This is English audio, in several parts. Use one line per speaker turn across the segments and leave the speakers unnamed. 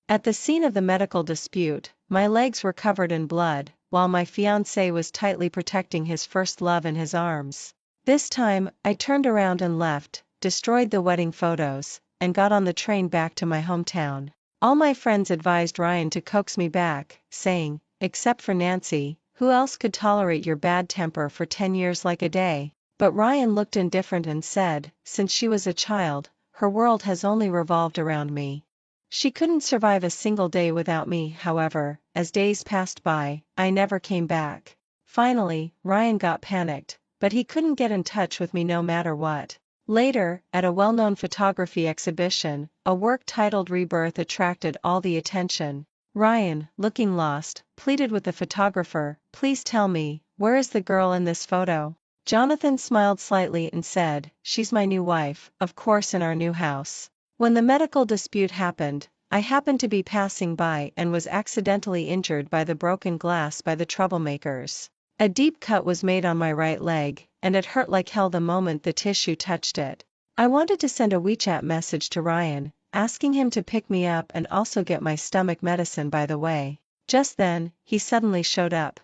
At the scene of the medical dispute, my legs were covered in blood, while my fiancé was tightly protecting his first love in his arms. This time, I turned around and left, destroyed the wedding photos, and got on the train back to my hometown. All my friends advised Ryan to coax me back, saying, except for Nancy, who else could tolerate your bad temper for 10 years like a day? But Ryan looked indifferent and said, since she was a child, her world has only revolved around me. She couldn't survive a single day without me. However, as days passed by, I never came back. Finally, Ryan got panicked, but he couldn't get in touch with me no matter what. Later, at a well-known photography exhibition, a work titled Rebirth attracted all the attention. Ryan, looking lost, pleaded with the photographer, please tell me, where is the girl in this photo? Jonathan smiled slightly and said, she's my new wife, of course, in our new house. When the medical dispute happened, I happened to be passing by and was accidentally injured by the broken glass by the troublemakers. A deep cut was made on my right leg, and it hurt like hell the moment the tissue touched it. I wanted to send a WeChat message to Ryan, asking him to pick me up and also get my stomach medicine by the way. Just then, he suddenly showed up.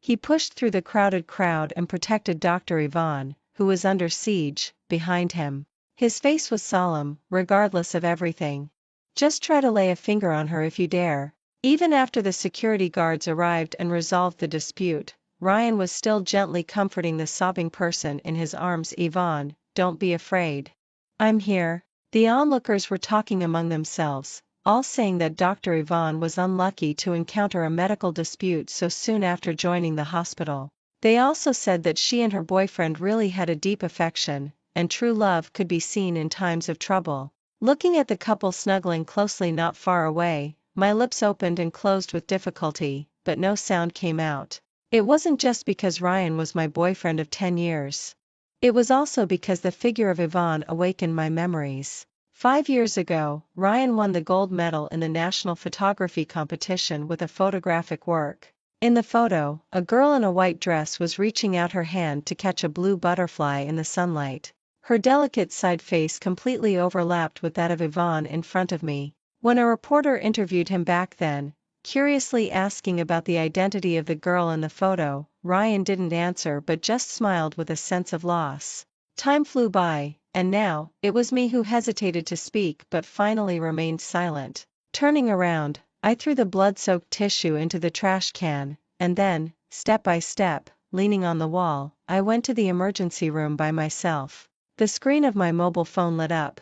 He pushed through the crowded crowd and protected Dr. Yvonne, who was under siege, behind him. His face was solemn, regardless of everything. Just try to lay a finger on her if you dare. Even after the security guards arrived and resolved the dispute, Ryan was still gently comforting the sobbing person in his arms. Yvonne, don't be afraid. I'm here. The onlookers were talking among themselves, all saying that Dr. Yvonne was unlucky to encounter a medical dispute so soon after joining the hospital. They also said that she and her boyfriend really had a deep affection, and true love could be seen in times of trouble. Looking at the couple snuggling closely not far away, my lips opened and closed with difficulty, but no sound came out. It wasn't just because Ryan was my boyfriend of 10 years. It was also because the figure of Yvonne awakened my memories. 5 years ago, Ryan won the gold medal in the national photography competition with a photographic work. In the photo, a girl in a white dress was reaching out her hand to catch a blue butterfly in the sunlight. Her delicate side face completely overlapped with that of Yvonne in front of me. When a reporter interviewed him back then, curiously asking about the identity of the girl in the photo, Ryan didn't answer but just smiled with a sense of loss. Time flew by, and now, it was me who hesitated to speak but finally remained silent. Turning around, I threw the blood-soaked tissue into the trash can, and then, step by step, leaning on the wall, I went to the emergency room by myself. The screen of my mobile phone lit up.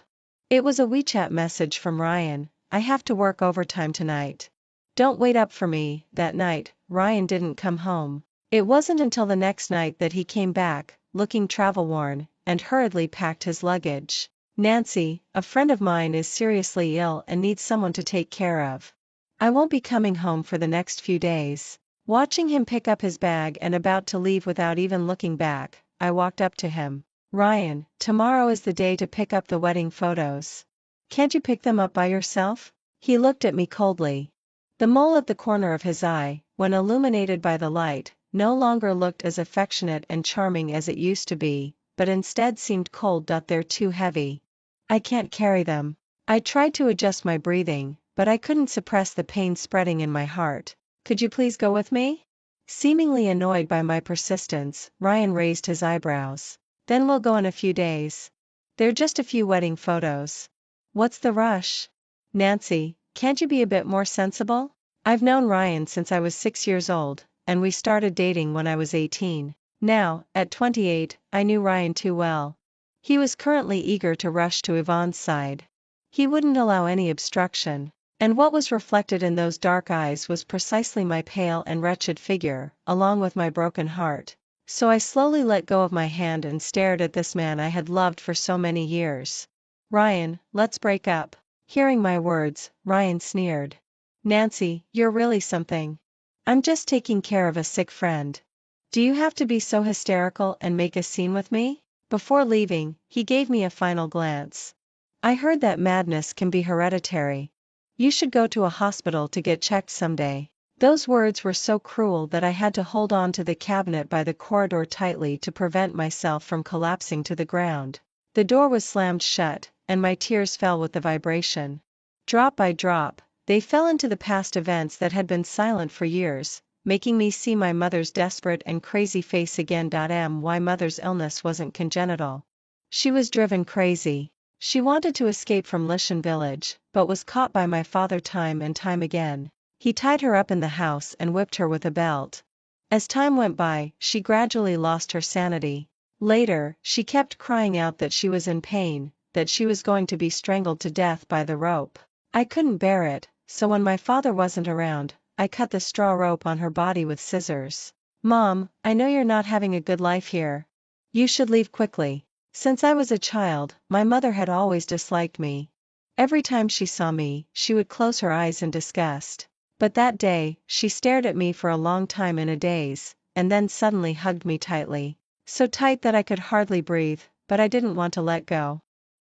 It was a WeChat message from Ryan, I have to work overtime tonight. Don't wait up for me. That night, Ryan didn't come home. It wasn't until the next night that he came back, looking travel-worn, and hurriedly packed his luggage. Nancy, a friend of mine, is seriously ill and needs someone to take care of. I won't be coming home for the next few days. Watching him pick up his bag and about to leave without even looking back, I walked up to him. Ryan, tomorrow is the day to pick up the wedding photos. Can't you pick them up by yourself? He looked at me coldly. The mole at the corner of his eye, when illuminated by the light, no longer looked as affectionate and charming as it used to be, but instead seemed cold. They're too heavy. I can't carry them. I tried to adjust my breathing, but I couldn't suppress the pain spreading in my heart. Could you please go with me? Seemingly annoyed by my persistence, Ryan raised his eyebrows. Then we'll go in a few days. They're just a few wedding photos. What's the rush? Nancy, can't you be a bit more sensible? I've known Ryan since I was 6 years old, and we started dating when I was 18. Now, at 28, I knew Ryan too well. He was currently eager to rush to Yvonne's side. He wouldn't allow any obstruction, and what was reflected in those dark eyes was precisely my pale and wretched figure, along with my broken heart. So I slowly let go of my hand and stared at this man I had loved for so many years. Ryan, let's break up. Hearing my words, Ryan sneered. Nancy, you're really something. I'm just taking care of a sick friend. Do you have to be so hysterical and make a scene with me? Before leaving, he gave me a final glance. I heard that madness can be hereditary. You should go to a hospital to get checked someday. Those words were so cruel that I had to hold on to the cabinet by the corridor tightly to prevent myself from collapsing to the ground. The door was slammed shut, and my tears fell with the vibration. Drop by drop, They fell into the past events that had been silent for years, making me see my mother's desperate and crazy face again. My mother's illness wasn't congenital. She was driven crazy. She wanted to escape from Lishan village, but was caught by my father time and time again. He tied her up in the house and whipped her with a belt. As time went by, she gradually lost her sanity. Later, she kept crying out that she was in pain, that she was going to be strangled to death by the rope. I couldn't bear it, so when my father wasn't around, I cut the straw rope on her body with scissors. Mom, I know you're not having a good life here. You should leave quickly. Since I was a child, my mother had always disliked me. Every time she saw me, she would close her eyes in disgust. But that day, she stared at me for a long time in a daze, and then suddenly hugged me tightly. So tight that I could hardly breathe, but I didn't want to let go.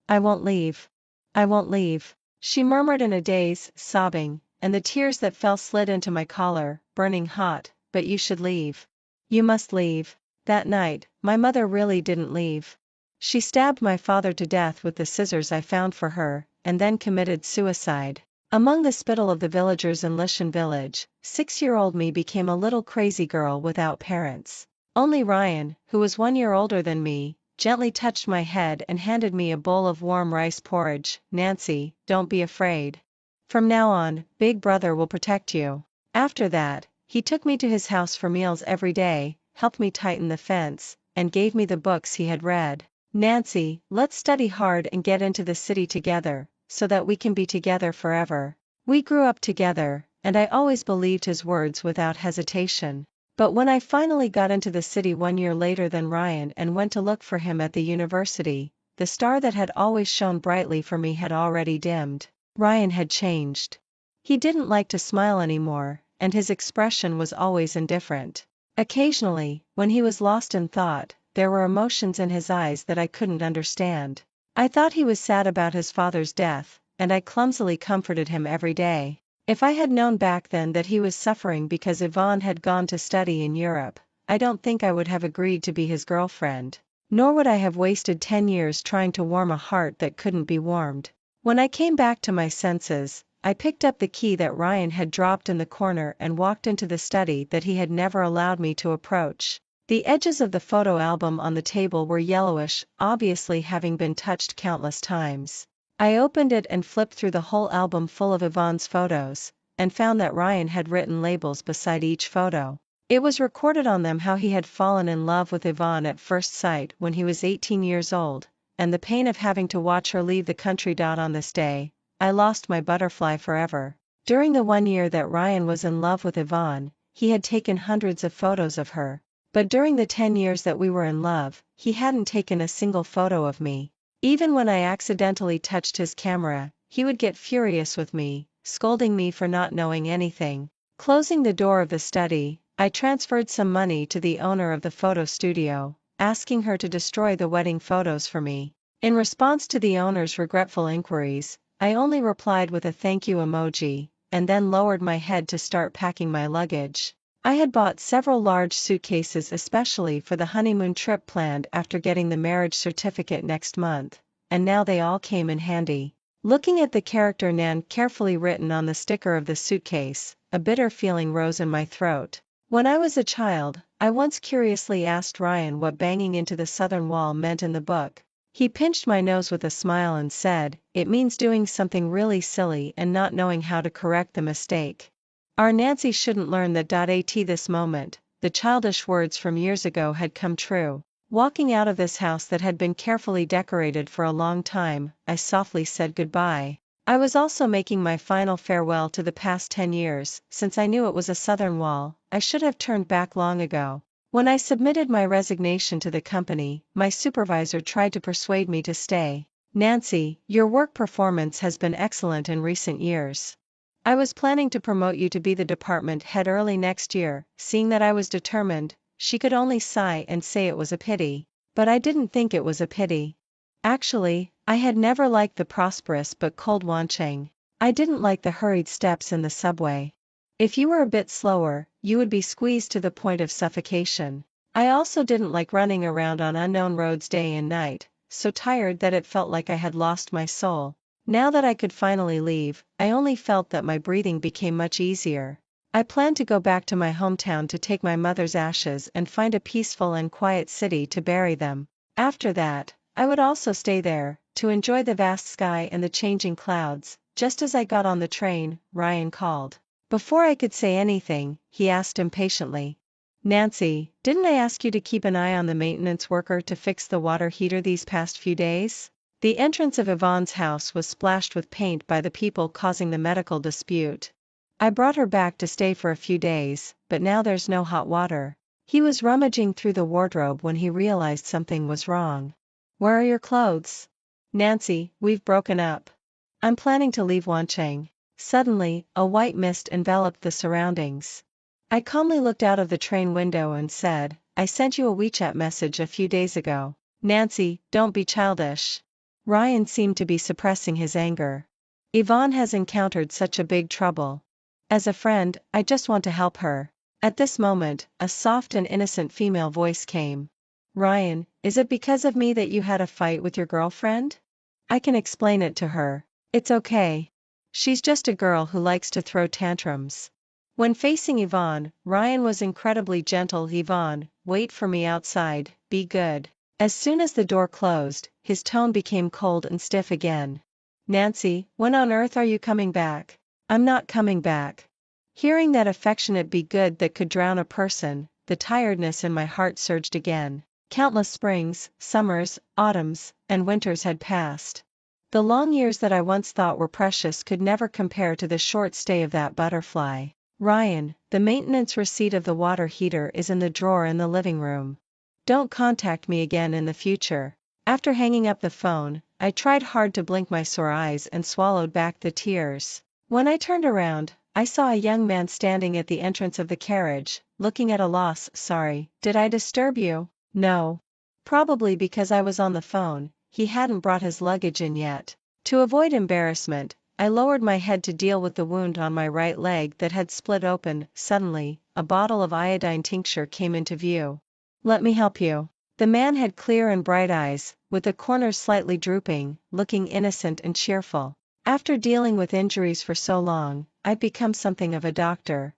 I won't leave. I won't leave, she murmured in a daze, sobbing, and the tears that fell slid into my collar, burning hot. But you should leave. You must leave. That night, my mother really didn't leave. She stabbed my father to death with the scissors I found for her, and then committed suicide. Among the spittle of the villagers in Lishan village, 6-year-old me became a little crazy girl without parents. Only Ryan, who was 1 year older than me, gently touched my head and handed me a bowl of warm rice porridge. Nancy, don't be afraid. From now on, Big Brother will protect you. After that, he took me to his house for meals every day, helped me tighten the fence, and gave me the books he had read. Nancy, let's study hard and get into the city together, so that we can be together forever. We grew up together, and I always believed his words without hesitation. But when I finally got into the city 1 year later than Ryan and went to look for him at the university, the star that had always shone brightly for me had already dimmed. Ryan had changed. He didn't like to smile anymore, and his expression was always indifferent. Occasionally, when he was lost in thought, there were emotions in his eyes that I couldn't understand. I thought he was sad about his father's death, and I clumsily comforted him every day. If I had known back then that he was suffering because Yvonne had gone to study in Europe, I don't think I would have agreed to be his girlfriend. Nor would I have wasted 10 years trying to warm a heart that couldn't be warmed. When I came back to my senses, I picked up the key that Ryan had dropped in the corner and walked into the study that he had never allowed me to approach. The edges of the photo album on the table were yellowish, obviously having been touched countless times. I opened it and flipped through the whole album full of Yvonne's photos, and found that Ryan had written labels beside each photo. It was recorded on them how he had fallen in love with Yvonne at first sight when he was 18 years old, and the pain of having to watch her leave the country. On this day, I lost my butterfly forever. During the 1 year that Ryan was in love with Yvonne, he had taken hundreds of photos of her. But during the 10 years that we were in love, he hadn't taken a single photo of me. Even when I accidentally touched his camera, he would get furious with me, scolding me for not knowing anything. Closing the door of the study, I transferred some money to the owner of the photo studio, asking her to destroy the wedding photos for me. In response to the owner's regretful inquiries, I only replied with a thank you emoji, and then lowered my head to start packing my luggage. I had bought several large suitcases especially for the honeymoon trip planned after getting the marriage certificate next month, and now they all came in handy. Looking at the character Nan carefully written on the sticker of the suitcase, a bitter feeling rose in my throat. When I was a child, I once curiously asked Ryan what banging into the southern wall meant in the book. He pinched my nose with a smile and said, "It means doing something really silly and not knowing how to correct the mistake." Our Nancy shouldn't learn that. At this moment, the childish words from years ago had come true. Walking out of this house that had been carefully decorated for a long time, I softly said goodbye. I was also making my final farewell to the past 10 years, since I knew it was a southern wall. I should have turned back long ago. When I submitted my resignation to the company, my supervisor tried to persuade me to stay. "Nancy, your work performance has been excellent in recent years. I was planning to promote you to be the department head early next year." Seeing that I was determined, she could only sigh and say it was a pity. But I didn't think it was a pity. Actually, I had never liked the prosperous but cold Wancheng. I didn't like the hurried steps in the subway. If you were a bit slower, you would be squeezed to the point of suffocation. I also didn't like running around on unknown roads day and night, so tired that it felt like I had lost my soul. Now that I could finally leave, I only felt that my breathing became much easier. I planned to go back to my hometown to take my mother's ashes and find a peaceful and quiet city to bury them. After that, I would also stay there, to enjoy the vast sky and the changing clouds. Just as I got on the train, Ryan called. Before I could say anything, he asked impatiently. Nancy, didn't I ask you to keep an eye on the maintenance worker to fix the water heater these past few days? The entrance of Yvonne's house was splashed with paint by the people causing the medical dispute. I brought her back to stay for a few days, but now there's no hot water. He was rummaging through the wardrobe when he realized something was wrong. Where are your clothes? Nancy, we've broken up. I'm planning to leave Wancheng. Suddenly, a white mist enveloped the surroundings. I calmly looked out of the train window and said, I sent you a WeChat message a few days ago. Nancy, don't be childish. Ryan seemed to be suppressing his anger. Yvonne has encountered such a big trouble. As a friend, I just want to help her. At this moment, a soft and innocent female voice came. Ryan, is it because of me that you had a fight with your girlfriend? I can explain it to her. It's okay. She's just a girl who likes to throw tantrums. When facing Yvonne, Ryan was incredibly gentle. Yvonne, wait for me outside, be good. As soon as the door closed, his tone became cold and stiff again. Nancy, when on earth are you coming back? I'm not coming back. Hearing that affectionate be good that could drown a person, the tiredness in my heart surged again. Countless springs, summers, autumns, and winters had passed. The long years that I once thought were precious could never compare to the short stay of that butterfly. Ryan, the maintenance receipt of the water heater is in the drawer in the living room. Don't contact me again in the future. After hanging up the phone, I tried hard to blink my sore eyes and swallowed back the tears. When I turned around, I saw a young man standing at the entrance of the carriage, looking at a loss. Sorry, did I disturb you? No. Probably because I was on the phone, he hadn't brought his luggage in yet. To avoid embarrassment, I lowered my head to deal with the wound on my right leg that had split open. Suddenly, a bottle of iodine tincture came into view. Let me help you. The man had clear and bright eyes, with the corners slightly drooping, looking innocent and cheerful. After dealing with injuries for so long, I've become something of a doctor.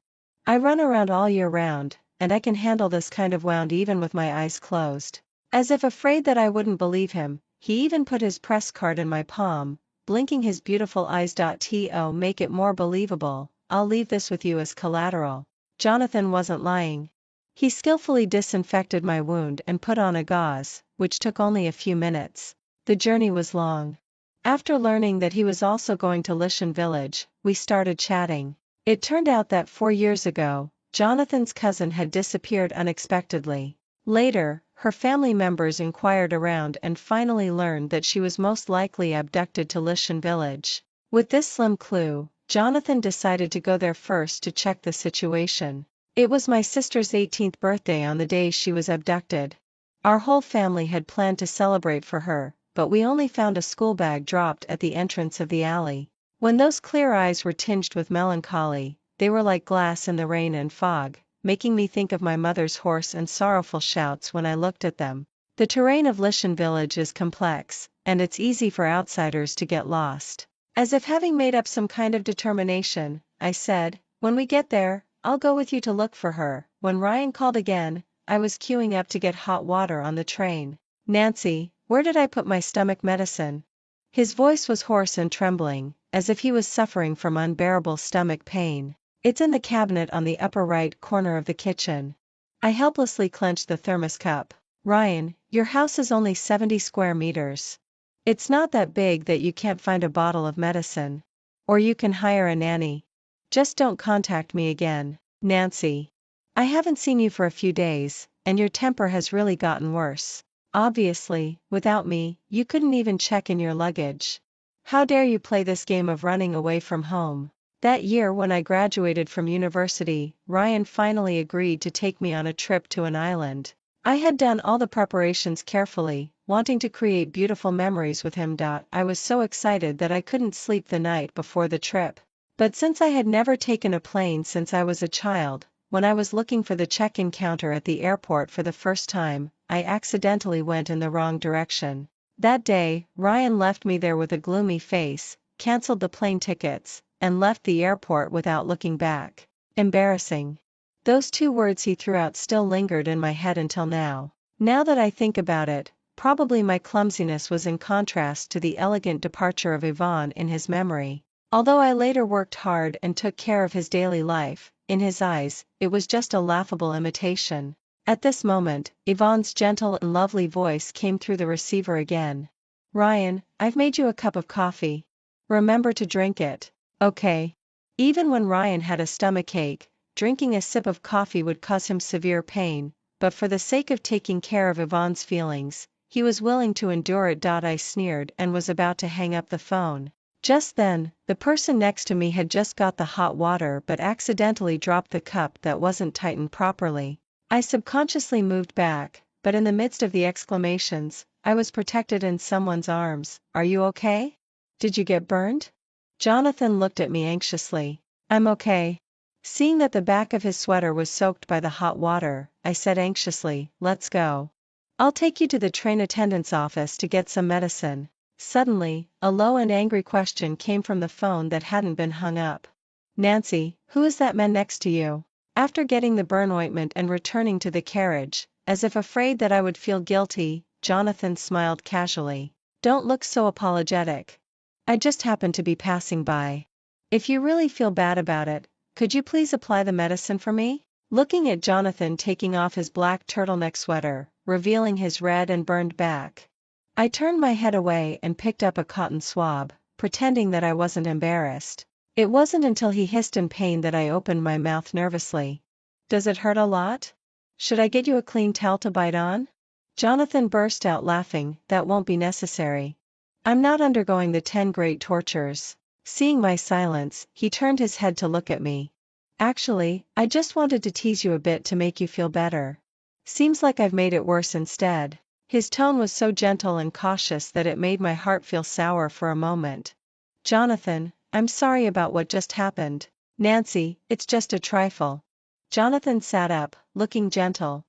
I run around all year round, and I can handle this kind of wound even with my eyes closed. As if afraid that I wouldn't believe him, he even put his press card in my palm, blinking his beautiful eyes. To make it more believable, I'll leave this with you as collateral. Jonathan wasn't lying. He skillfully disinfected my wound and put on a gauze, which took only a few minutes. The journey was long. After learning that he was also going to Lishan village, we started chatting. It turned out that 4 years ago, Jonathan's cousin had disappeared unexpectedly. Later, her family members inquired around and finally learned that she was most likely abducted to Lishan village. With this slim clue, Jonathan decided to go there first to check the situation. It was my sister's 18th birthday on the day she was abducted. Our whole family had planned to celebrate for her, but we only found a school bag dropped at the entrance of the alley. When those clear eyes were tinged with melancholy, they were like glass in the rain and fog, making me think of my mother's hoarse and sorrowful shouts when I looked at them. The terrain of Lishan village is complex, and it's easy for outsiders to get lost. As if having made up some kind of determination, I said, when we get there, I'll go with you to look for her. When Ryan called again, I was queuing up to get hot water on the train. Nancy, where did I put my stomach medicine? His voice was hoarse and trembling, as if he was suffering from unbearable stomach pain. It's in the cabinet on the upper right corner of the kitchen. I helplessly clenched the thermos cup. Ryan, your house is only 70 square meters. It's not that big that you can't find a bottle of medicine. Or you can hire a nanny. Just don't contact me again, Nancy. I haven't seen you for a few days, and your temper has really gotten worse. Obviously, without me, you couldn't even check in your luggage. How dare you play this game of running away from home? That year when I graduated from university, Ryan finally agreed to take me on a trip to an island. I had done all the preparations carefully, wanting to create beautiful memories with him. I was so excited that I couldn't sleep the night before the trip. But since I had never taken a plane since I was a child, when I was looking for the check-in counter at the airport for the first time, I accidentally went in the wrong direction. That day, Ryan left me there with a gloomy face, cancelled the plane tickets, and left the airport without looking back. Embarrassing. Those two words he threw out still lingered in my head until now. Now that I think about it, probably my clumsiness was in contrast to the elegant departure of Yvonne in his memory. Although I later worked hard and took care of his daily life, in his eyes, it was just a laughable imitation. At this moment, Yvonne's gentle and lovely voice came through the receiver again. Ryan, I've made you a cup of coffee. Remember to drink it. Okay. Even when Ryan had a stomachache, drinking a sip of coffee would cause him severe pain, but for the sake of taking care of Yvonne's feelings, he was willing to endure it. I sneered and was about to hang up the phone. Just then, the person next to me had just got the hot water but accidentally dropped the cup that wasn't tightened properly. I subconsciously moved back, but in the midst of the exclamations, I was protected in someone's arms. Are you okay? Did you get burned? Jonathan looked at me anxiously. I'm okay. Seeing that the back of his sweater was soaked by the hot water, I said anxiously, let's go. I'll take you to the train attendant's office to get some medicine. Suddenly, a low and angry question came from the phone that hadn't been hung up. Nancy, who is that man next to you? After getting the burn ointment and returning to the carriage, as if afraid that I would feel guilty, Jonathan smiled casually. Don't look so apologetic. I just happened to be passing by. If you really feel bad about it, could you please apply the medicine for me? Looking at Jonathan taking off his black turtleneck sweater, revealing his red and burned back, I turned my head away and picked up a cotton swab, pretending that I wasn't embarrassed. It wasn't until he hissed in pain that I opened my mouth nervously. Does it hurt a lot? Should I get you a clean towel to bite on? Jonathan burst out laughing. That won't be necessary. I'm not undergoing the 10 great tortures. Seeing my silence, he turned his head to look at me. Actually, I just wanted to tease you a bit to make you feel better. Seems like I've made it worse instead. His tone was so gentle and cautious that it made my heart feel sour for a moment. Jonathan, I'm sorry about what just happened. Nancy, it's just a trifle. Jonathan sat up, looking gentle.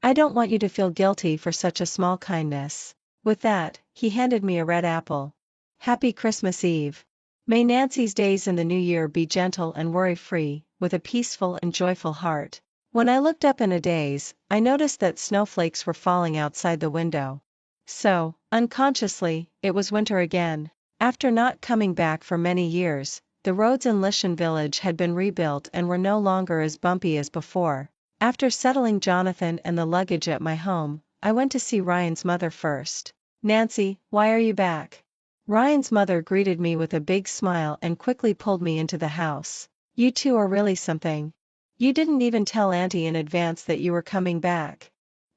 I don't want you to feel guilty for such a small kindness. With that, he handed me a red apple. Happy Christmas Eve. May Nancy's days in the new year be gentle and worry-free, with a peaceful and joyful heart. When I looked up in a daze, I noticed that snowflakes were falling outside the window. So, unconsciously, it was winter again. After not coming back for many years, the roads in Lishan village had been rebuilt and were no longer as bumpy as before. After settling Jonathan and the luggage at my home, I went to see Ryan's mother first. Nancy, why are you back? Ryan's mother greeted me with a big smile and quickly pulled me into the house. You two are really something. You didn't even tell Auntie in advance that you were coming back.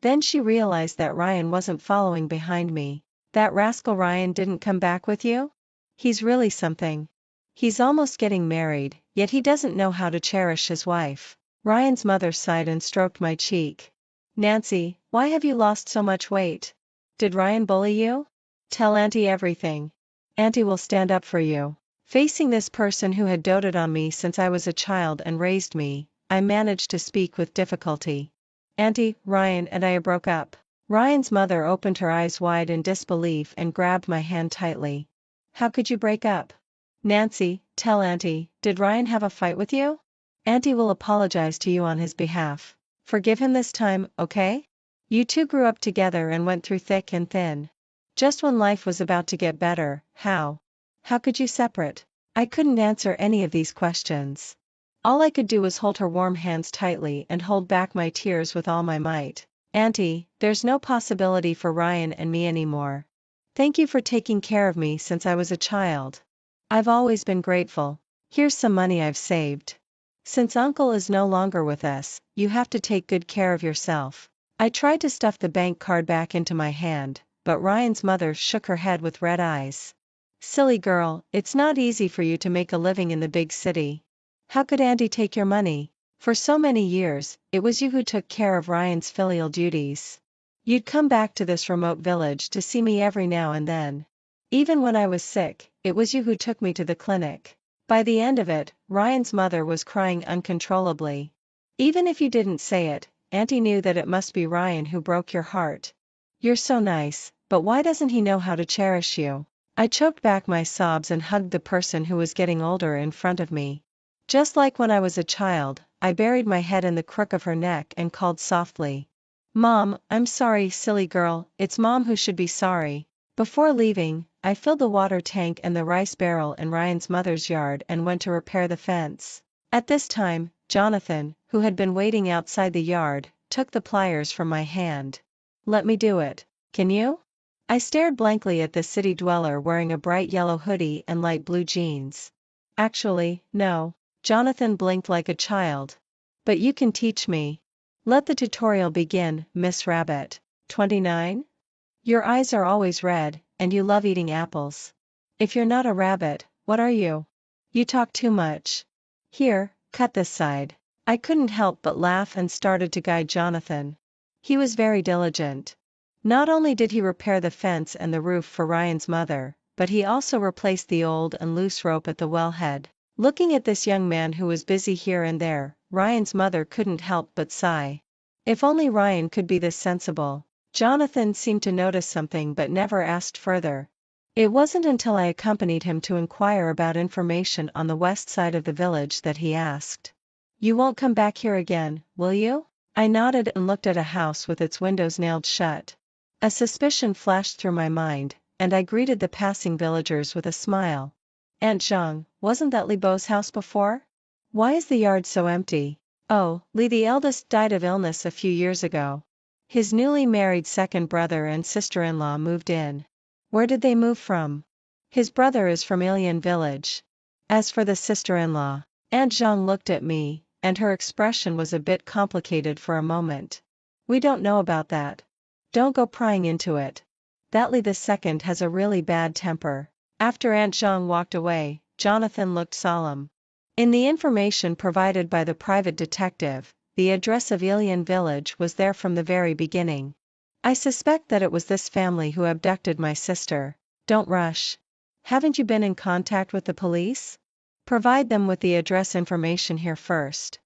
Then she realized that Ryan wasn't following behind me. That rascal Ryan didn't come back with you? He's really something. He's almost getting married, yet he doesn't know how to cherish his wife. Ryan's mother sighed and stroked my cheek. Nancy, why have you lost so much weight? Did Ryan bully you? Tell Auntie everything. Auntie will stand up for you. Facing this person who had doted on me since I was a child and raised me, I managed to speak with difficulty. Auntie, Ryan and I broke up. Ryan's mother opened her eyes wide in disbelief and grabbed my hand tightly. How could you break up? Nancy, tell Auntie, did Ryan have a fight with you? Auntie will apologize to you on his behalf. Forgive him this time, okay? You two grew up together and went through thick and thin. Just when life was about to get better, how? How could you separate? I couldn't answer any of these questions. All I could do was hold her warm hands tightly and hold back my tears with all my might. Auntie, there's no possibility for Ryan and me anymore. Thank you for taking care of me since I was a child. I've always been grateful. Here's some money I've saved. Since Uncle is no longer with us, you have to take good care of yourself. I tried to stuff the bank card back into my hand, but Ryan's mother shook her head with red eyes. Silly girl, it's not easy for you to make a living in the big city. How could Auntie take your money? For so many years, it was you who took care of Ryan's filial duties. You'd come back to this remote village to see me every now and then. Even when I was sick, it was you who took me to the clinic. By the end of it, Ryan's mother was crying uncontrollably. Even if you didn't say it, Auntie knew that it must be Ryan who broke your heart. You're so nice, but why doesn't he know how to cherish you? I choked back my sobs and hugged the person who was getting older in front of me. Just like when I was a child, I buried my head in the crook of her neck and called softly. Mom, I'm sorry, silly girl, it's Mom who should be sorry. Before leaving, I filled the water tank and the rice barrel in Ryan's mother's yard and went to repair the fence. At this time, Jonathan, who had been waiting outside the yard, took the pliers from my hand. Let me do it. Can you? I stared blankly at the city dweller wearing a bright yellow hoodie and light blue jeans. Actually, no. Jonathan blinked like a child. But you can teach me. Let the tutorial begin, Miss Rabbit. 29? Your eyes are always red, and you love eating apples. If you're not a rabbit, what are you? You talk too much. Here, cut this side. I couldn't help but laugh and started to guide Jonathan. He was very diligent. Not only did he repair the fence and the roof for Ryan's mother, but he also replaced the old and loose rope at the wellhead. Looking at this young man who was busy here and there, Ryan's mother couldn't help but sigh. If only Ryan could be this sensible. Jonathan seemed to notice something but never asked further. It wasn't until I accompanied him to inquire about information on the west side of the village that he asked. You won't come back here again, will you? I nodded and looked at a house with its windows nailed shut. A suspicion flashed through my mind, and I greeted the passing villagers with a smile. Aunt Zhang, wasn't that Li Bo's house before? Why is the yard so empty? Oh, Li the eldest died of illness a few years ago. His newly married second brother and sister-in-law moved in. Where did they move from? His brother is from Ilian village. As for the sister-in-law, Aunt Zhang looked at me, and her expression was a bit complicated for a moment. We don't know about that. Don't go prying into it. That Li the second has a really bad temper. After Aunt Zhang walked away, Jonathan looked solemn. In the information provided by the private detective, the address of Ilian village was there from the very beginning. I suspect that it was this family who abducted my sister. Don't rush. Haven't you been in contact with the police? Provide them with the address information here first.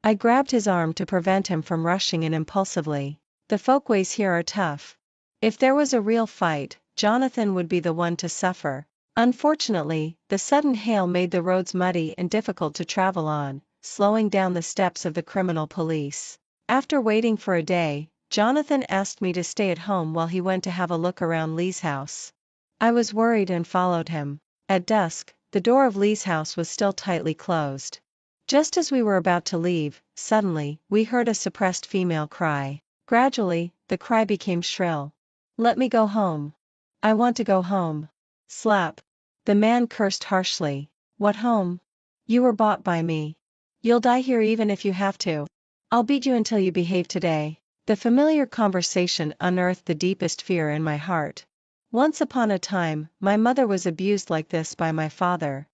I grabbed his arm to prevent him from rushing in impulsively. The folkways here are tough. If there was a real fight, Jonathan would be the one to suffer. Unfortunately, the sudden hail made the roads muddy and difficult to travel on, slowing down the steps of the criminal police. After waiting for a day, Jonathan asked me to stay at home while he went to have a look around Lee's house. I was worried and followed him. At dusk, the door of Lee's house was still tightly closed. Just as we were about to leave, suddenly, we heard a suppressed female cry. Gradually, the cry became shrill. Let me go home. I want to go home. Slap. The man cursed harshly. What home? You were bought by me. You'll die here even if you have to. I'll beat you until you behave today. The familiar conversation unearthed the deepest fear in my heart. Once upon a time, my mother was abused like this by my father.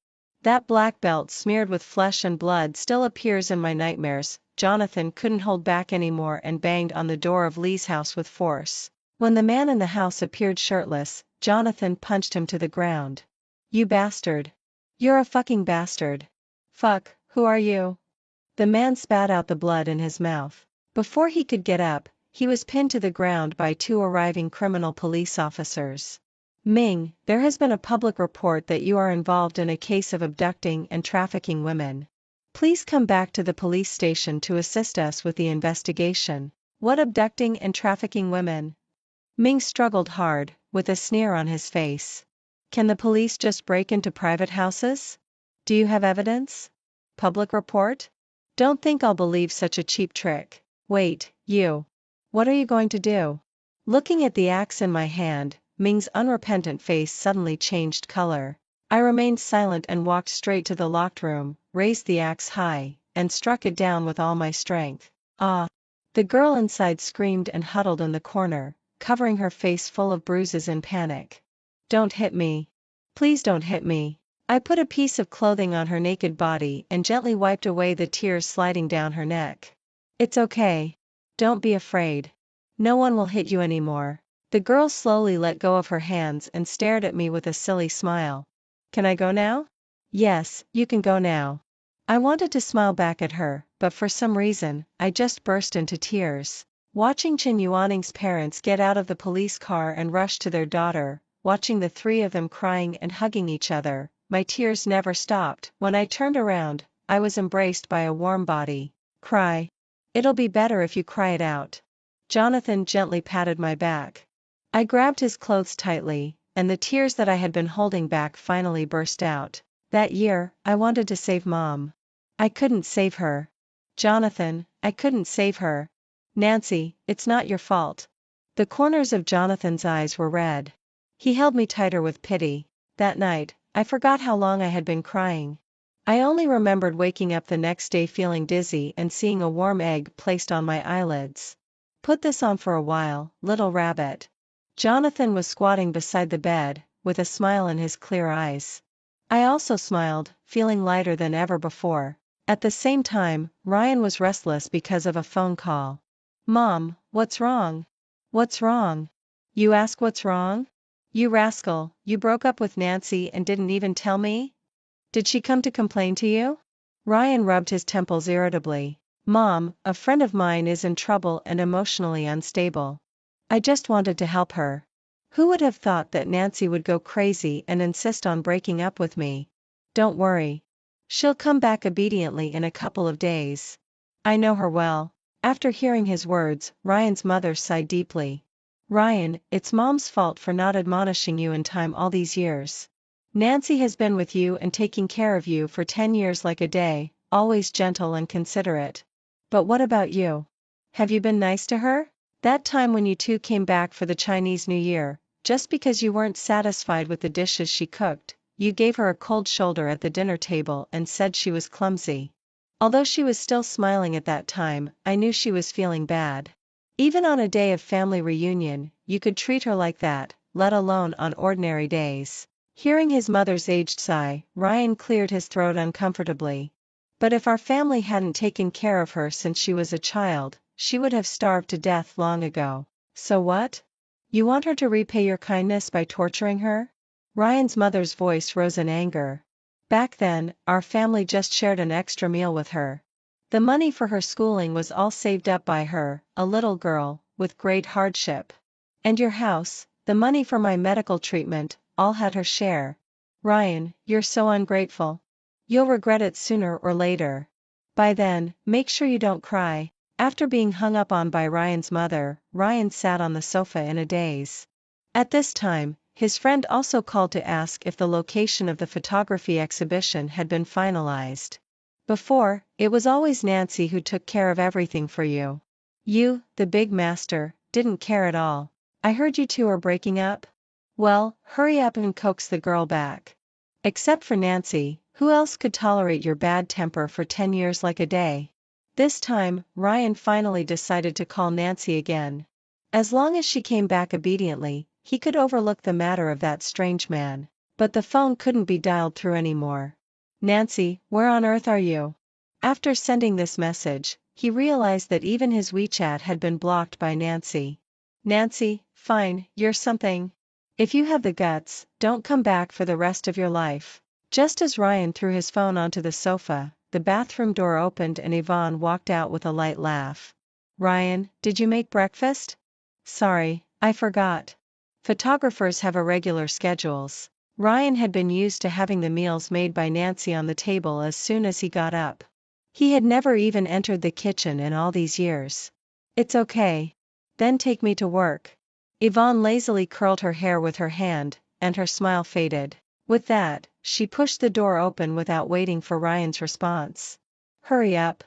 That black belt smeared with flesh and blood still appears in my nightmares. Jonathan couldn't hold back anymore and banged on the door of Lee's house with force. When the man in the house appeared shirtless, Jonathan punched him to the ground. You bastard. You're a fucking bastard. Fuck, who are you? The man spat out the blood in his mouth. Before he could get up, he was pinned to the ground by two arriving criminal police officers. Ming, there has been a public report that you are involved in a case of abducting and trafficking women. Please come back to the police station to assist us with the investigation. What abducting and trafficking women? Ming struggled hard, with a sneer on his face. Can the police just break into private houses? Do you have evidence? Public report? Don't think I'll believe such a cheap trick. Wait, you. What are you going to do? Looking at the axe in my hand, Ming's unrepentant face suddenly changed color. I remained silent and walked straight to the locked room, raised the axe high, and struck it down with all my strength. Ah! The girl inside screamed and huddled in the corner, covering her face full of bruises in panic. Don't hit me. Please don't hit me. I put a piece of clothing on her naked body and gently wiped away the tears sliding down her neck. It's okay. Don't be afraid. No one will hit you anymore. The girl slowly let go of her hands and stared at me with a silly smile. Can I go now? Yes, you can go now. I wanted to smile back at her, but for some reason, I just burst into tears. Watching Chen Yuaning's parents get out of the police car and rush to their daughter, watching the three of them crying and hugging each other, my tears never stopped. When I turned around, I was embraced by a warm body. Cry. It'll be better if you cry it out. Jonathan gently patted my back. I grabbed his clothes tightly, and the tears that I had been holding back finally burst out. That year, I wanted to save Mom. I couldn't save her. Jonathan, I couldn't save her. Nancy, it's not your fault. The corners of Jonathan's eyes were red. He held me tighter with pity. That night, I forgot how long I had been crying. I only remembered waking up the next day feeling dizzy and seeing a warm egg placed on my eyelids. Put this on for a while, little rabbit. Jonathan was squatting beside the bed, with a smile in his clear eyes. I also smiled, feeling lighter than ever before. At the same time, Ryan was restless because of a phone call. Mom, what's wrong? What's wrong? You ask what's wrong? You rascal, you broke up with Nancy and didn't even tell me? Did she come to complain to you? Ryan rubbed his temples irritably. Mom, a friend of mine is in trouble and emotionally unstable. I just wanted to help her. Who would have thought that Nancy would go crazy and insist on breaking up with me? Don't worry. She'll come back obediently in a couple of days. I know her well. After hearing his words, Ryan's mother sighed deeply. Ryan, it's Mom's fault for not admonishing you in time all these years. Nancy has been with you and taking care of you for 10 years like a day, always gentle and considerate. But what about you? Have you been nice to her? That time when you two came back for the Chinese New Year, just because you weren't satisfied with the dishes she cooked, you gave her a cold shoulder at the dinner table and said she was clumsy. Although she was still smiling at that time, I knew she was feeling bad. Even on a day of family reunion, you could treat her like that, let alone on ordinary days. Hearing his mother's aged sigh, Ryan cleared his throat uncomfortably. But if our family hadn't taken care of her since she was a child, she would have starved to death long ago. So what? You want her to repay your kindness by torturing her? Ryan's mother's voice rose in anger. Back then, our family just shared an extra meal with her. The money for her schooling was all saved up by her, a little girl, with great hardship. And your house, the money for my medical treatment, all had her share. Ryan, you're so ungrateful. You'll regret it sooner or later. By then, make sure you don't cry. After being hung up on by Ryan's mother, Ryan sat on the sofa in a daze. At this time, his friend also called to ask if the location of the photography exhibition had been finalized. Before, it was always Nancy who took care of everything for you. You, the big master, didn't care at all. I heard you two are breaking up? Well, hurry up and coax the girl back. Except for Nancy, who else could tolerate your bad temper for 10 years like a day? This time, Ryan finally decided to call Nancy again. As long as she came back obediently, he could overlook the matter of that strange man. But the phone couldn't be dialed through anymore. Nancy, where on earth are you? After sending this message, he realized that even his WeChat had been blocked by Nancy. Nancy, fine, you're something. If you have the guts, don't come back for the rest of your life. Just as Ryan threw his phone onto the sofa, the bathroom door opened and Yvonne walked out with a light laugh. Ryan, did you make breakfast? Sorry, I forgot. Photographers have irregular schedules. Ryan had been used to having the meals made by Nancy on the table as soon as he got up. He had never even entered the kitchen in all these years. It's okay. Then take me to work. Yvonne lazily curled her hair with her hand, and her smile faded. With that, she pushed the door open without waiting for Ryan's response. Hurry up.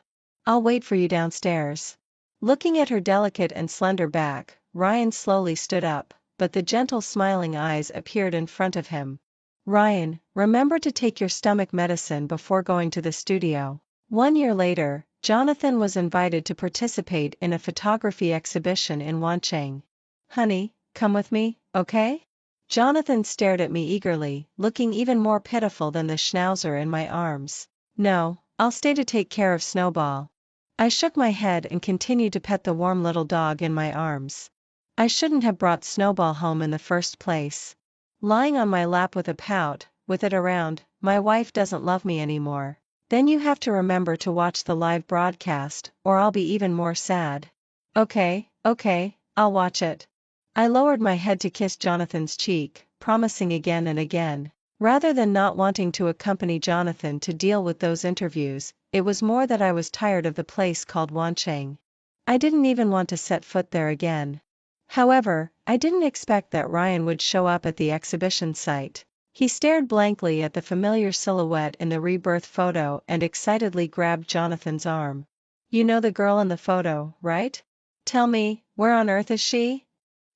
I'll wait for you downstairs. Looking at her delicate and slender back, Ryan slowly stood up, but the gentle smiling eyes appeared in front of him. Ryan, remember to take your stomach medicine before going to the studio. 1 year later, Jonathan was invited to participate in a photography exhibition in Wancheng. Honey, come with me, okay? Jonathan stared at me eagerly, looking even more pitiful than the schnauzer in my arms. No, I'll stay to take care of Snowball. I shook my head and continued to pet the warm little dog in my arms. I shouldn't have brought Snowball home in the first place. Lying on my lap with a pout, with it around, my wife doesn't love me anymore. Then you have to remember to watch the live broadcast, or I'll be even more sad. Okay, I'll watch it. I lowered my head to kiss Jonathan's cheek, promising again and again. Rather than not wanting to accompany Jonathan to deal with those interviews, it was more that I was tired of the place called Wancheng. I didn't even want to set foot there again. However, I didn't expect that Ryan would show up at the exhibition site. He stared blankly at the familiar silhouette in the rebirth photo and excitedly grabbed Jonathan's arm. You know the girl in the photo, right? Tell me, where on earth is she?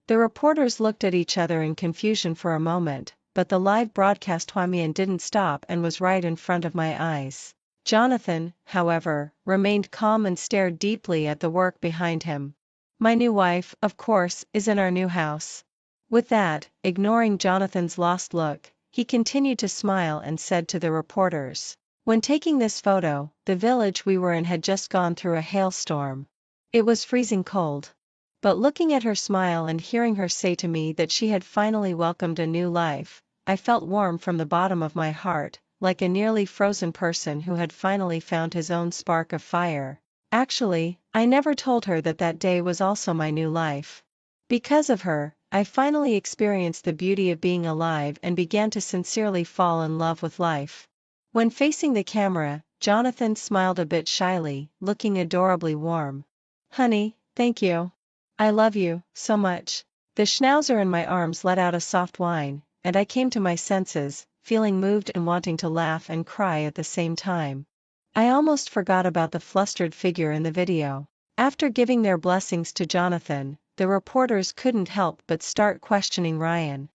The reporters looked at each other in confusion for a moment, but the live broadcast Huamian didn't stop and was right in front of my eyes. Jonathan, however, remained calm and stared deeply at the work behind him. My new wife, of course, is in our new house. With that, ignoring Jonathan's lost look, he continued to smile and said to the reporters, when taking this photo, the village we were in had just gone through a hailstorm. It was freezing cold. But looking at her smile and hearing her say to me that she had finally welcomed a new life, I felt warm from the bottom of my heart, like a nearly frozen person who had finally found his own spark of fire. Actually, I never told her that that day was also my new life. Because of her, I finally experienced the beauty of being alive and began to sincerely fall in love with life. When facing the camera, Jonathan smiled a bit shyly, looking adorably warm. Honey, thank you. I love you, so much. The schnauzer in my arms let out a soft whine, and I came to my senses, feeling moved and wanting to laugh and cry at the same time. I almost forgot about the flustered figure in the video. After giving their blessings to Jonathan, the reporters couldn't help but start questioning Ryan.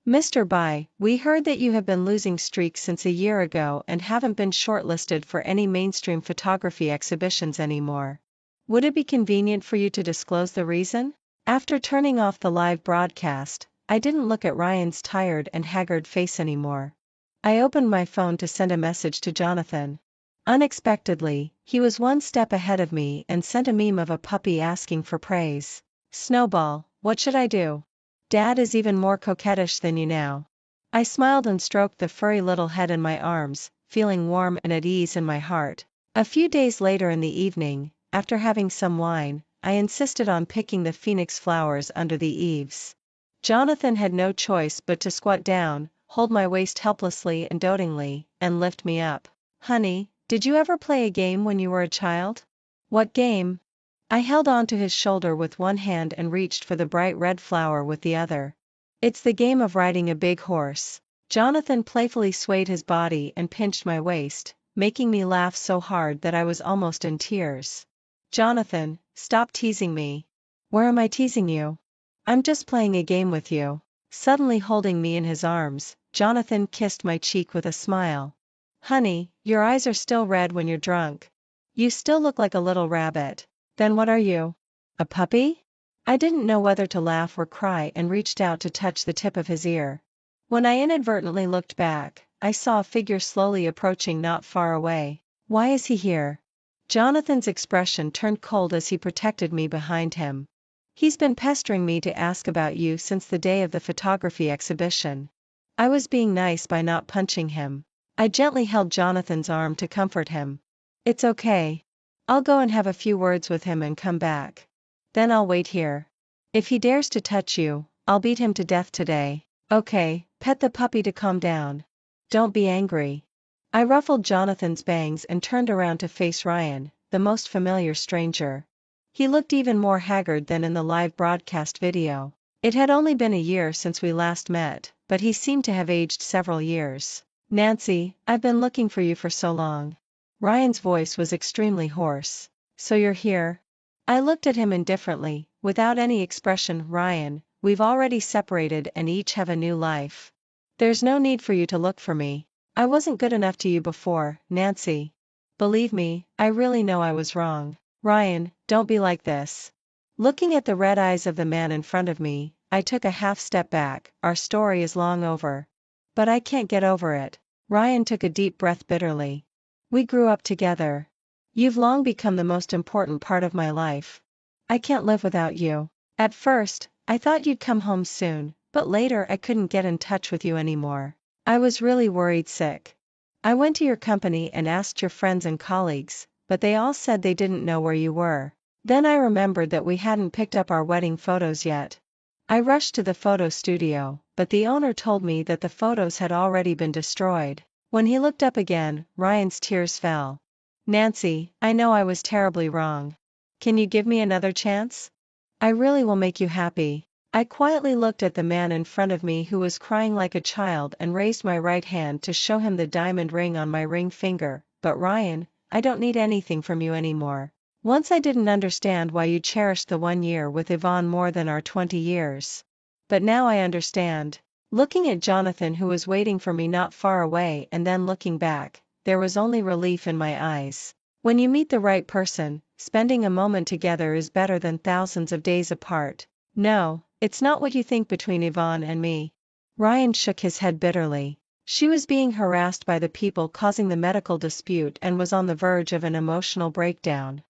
Mr. Bai, we heard that you have been losing streaks since a year ago and haven't been shortlisted for any mainstream photography exhibitions anymore. Would it be convenient for you to disclose the reason? After turning off the live broadcast, I didn't look at Ryan's tired and haggard face anymore. I opened my phone to send a message to Jonathan. Unexpectedly, he was one step ahead of me and sent a meme of a puppy asking for praise. Snowball, what should I do? Dad is even more coquettish than you now. I smiled and stroked the furry little head in my arms, feeling warm and at ease in my heart. A few days later in the evening, after having some wine, I insisted on picking the phoenix flowers under the eaves. Jonathan had no choice but to squat down, hold my waist helplessly and dotingly, and lift me up. Honey, did you ever play a game when you were a child? What game? I held on to his shoulder with one hand and reached for the bright red flower with the other. It's the game of riding a big horse. Jonathan playfully swayed his body and pinched my waist, making me laugh so hard that I was almost in tears. Jonathan, stop teasing me. Where am I teasing you? I'm just playing a game with you. Suddenly holding me in his arms, Jonathan kissed my cheek with a smile. Honey, your eyes are still red when you're drunk. You still look like a little rabbit. Then what are you? A puppy? I didn't know whether to laugh or cry and reached out to touch the tip of his ear. When I inadvertently looked back, I saw a figure slowly approaching not far away. Why is he here? Jonathan's expression turned cold as he protected me behind him. He's been pestering me to ask about you since the day of the photography exhibition. I was being nice by not punching him. I gently held Jonathan's arm to comfort him. It's okay. I'll go and have a few words with him and come back. Then I'll wait here. If he dares to touch you, I'll beat him to death today. Okay, pet the puppy to calm down. Don't be angry. I ruffled Jonathan's bangs and turned around to face Ryan, the most familiar stranger. He looked even more haggard than in the live broadcast video. It had only been a year since we last met, but he seemed to have aged several years. Nancy, I've been looking for you for so long. Ryan's voice was extremely hoarse. So you're here? I looked at him indifferently, without any expression. Ryan, we've already separated and each have a new life. There's no need for you to look for me. I wasn't good enough to you before, Nancy. Believe me, I really know I was wrong. Ryan, don't be like this. Looking at the red eyes of the man in front of me, I took a half step back. Our story is long over. But I can't get over it. Ryan took a deep breath bitterly. We grew up together. You've long become the most important part of my life. I can't live without you. At first, I thought you'd come home soon, but later I couldn't get in touch with you anymore. I was really worried sick. I went to your company and asked your friends and colleagues, but they all said they didn't know where you were. Then I remembered that we hadn't picked up our wedding photos yet. I rushed to the photo studio, but the owner told me that the photos had already been destroyed. When he looked up again, Ryan's tears fell. Nancy, I know I was terribly wrong. Can you give me another chance? I really will make you happy. I quietly looked at the man in front of me who was crying like a child and raised my right hand to show him the diamond ring on my ring finger. But Ryan, I don't need anything from you anymore. Once I didn't understand why you cherished the 1 year with Yvonne more than our 20 years. But now I understand. Looking at Jonathan who was waiting for me not far away and then looking back, there was only relief in my eyes. When you meet the right person, spending a moment together is better than thousands of days apart. No, it's not what you think between Yvonne and me. Ryan shook his head bitterly. She was being harassed by the people causing the medical dispute and was on the verge of an emotional breakdown.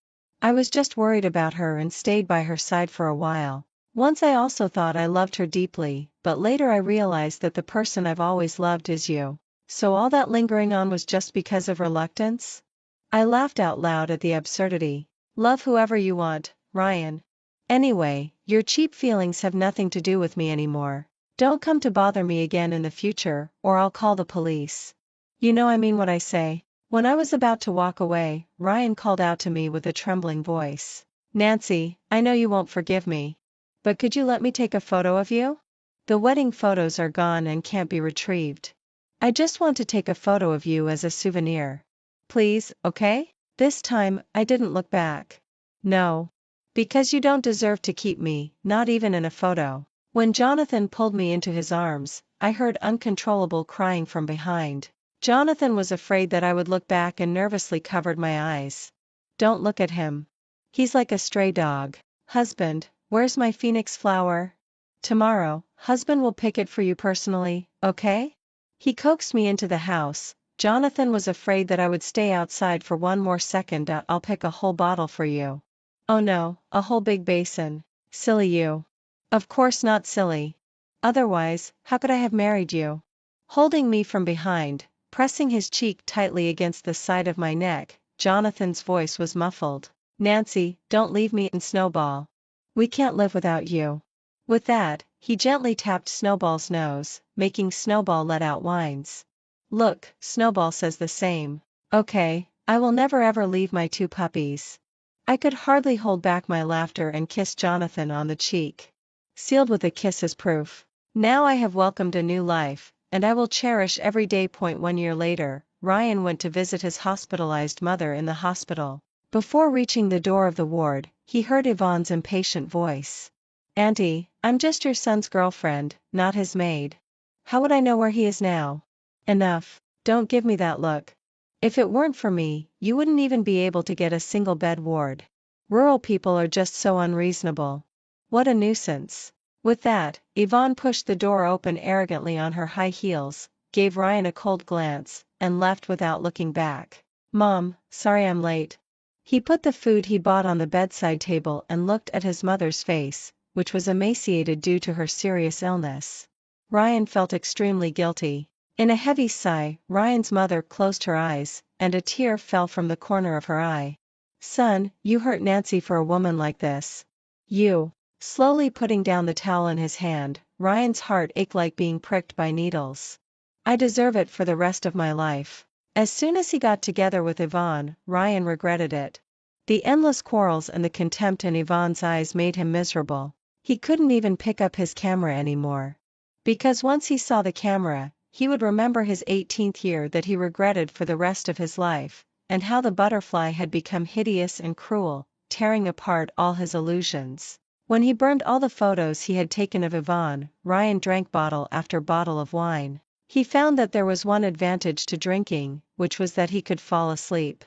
I was just worried about her and stayed by her side for a while. Once I also thought I loved her deeply, but later I realized that the person I've always loved is you. So all that lingering on was just because of reluctance? I laughed out loud at the absurdity. Love whoever you want, Ryan. Anyway, your cheap feelings have nothing to do with me anymore. Don't come to bother me again in the future, or I'll call the police. You know I mean what I say. When I was about to walk away, Ryan called out to me with a trembling voice. Nancy, I know you won't forgive me. But could you let me take a photo of you? The wedding photos are gone and can't be retrieved. I just want to take a photo of you as a souvenir. Please, okay? This time, I didn't look back. No. Because you don't deserve to keep me, not even in a photo. When Jonathan pulled me into his arms, I heard uncontrollable crying from behind. Jonathan was afraid that I would look back and nervously covered my eyes. Don't look at him. He's like a stray dog. Husband, where's my phoenix flower? Tomorrow, husband will pick it for you personally, okay? He coaxed me into the house. Jonathan was afraid that I would stay outside for one more second. I'll pick a whole bottle for you. Oh no, a whole big basin. Silly you. Of course not silly. Otherwise, how could I have married you? Holding me from behind, pressing his cheek tightly against the side of my neck, Jonathan's voice was muffled. Nancy, don't leave me in Snowball. We can't live without you. With that, he gently tapped Snowball's nose, making Snowball let out whines. Look, Snowball says the same. Okay, I will never ever leave my two puppies. I could hardly hold back my laughter and kissed Jonathan on the cheek. Sealed with a kiss as proof. Now I have welcomed a new life, and I will cherish every day. 1 year later, Ryan went to visit his hospitalized mother in the hospital. Before reaching the door of the ward, he heard Yvonne's impatient voice. Auntie, I'm just your son's girlfriend, not his maid. How would I know where he is now? Enough, don't give me that look. If it weren't for me, you wouldn't even be able to get a single bed ward. Rural people are just so unreasonable. What a nuisance. With that, Yvonne pushed the door open arrogantly on her high heels, gave Ryan a cold glance, and left without looking back. Mom, sorry I'm late. He put the food he bought on the bedside table and looked at his mother's face, which was emaciated due to her serious illness. Ryan felt extremely guilty. In a heavy sigh, Ryan's mother closed her eyes, and a tear fell from the corner of her eye. Son, you hurt Nancy for a woman like this. You. Slowly putting down the towel in his hand, Ryan's heart ached like being pricked by needles. I deserve it for the rest of my life. As soon as he got together with Yvonne, Ryan regretted it. The endless quarrels and the contempt in Yvonne's eyes made him miserable. He couldn't even pick up his camera anymore. Because once he saw the camera, he would remember his 18th year that he regretted for the rest of his life, and how the butterfly had become hideous and cruel, tearing apart all his illusions. When he burned all the photos he had taken of Yvonne, Ryan drank bottle after bottle of wine. He found that there was one advantage to drinking, which was that he could fall asleep.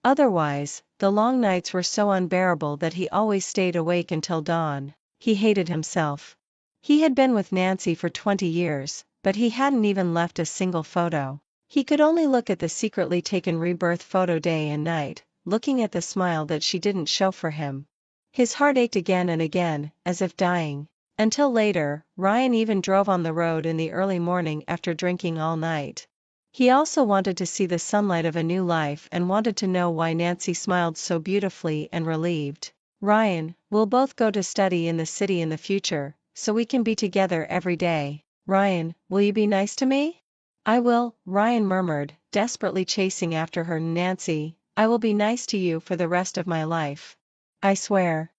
Otherwise, the long nights were so unbearable that he always stayed awake until dawn. He hated himself. He had been with Nancy for 20 years, but he hadn't even left a single photo. He could only look at the secretly taken rebirth photo day and night, looking at the smile that she didn't show for him. His heart ached again and again, as if dying. Until later, Ryan even drove on the road in the early morning after drinking all night. He also wanted to see the sunlight of a new life and wanted to know why Nancy smiled so beautifully and relieved. Ryan, we'll both go to study in the city in the future, so we can be together every day. Ryan, will you be nice to me? I will, Ryan murmured, desperately chasing after her. Nancy, I will be nice to you for the rest of my life. I swear.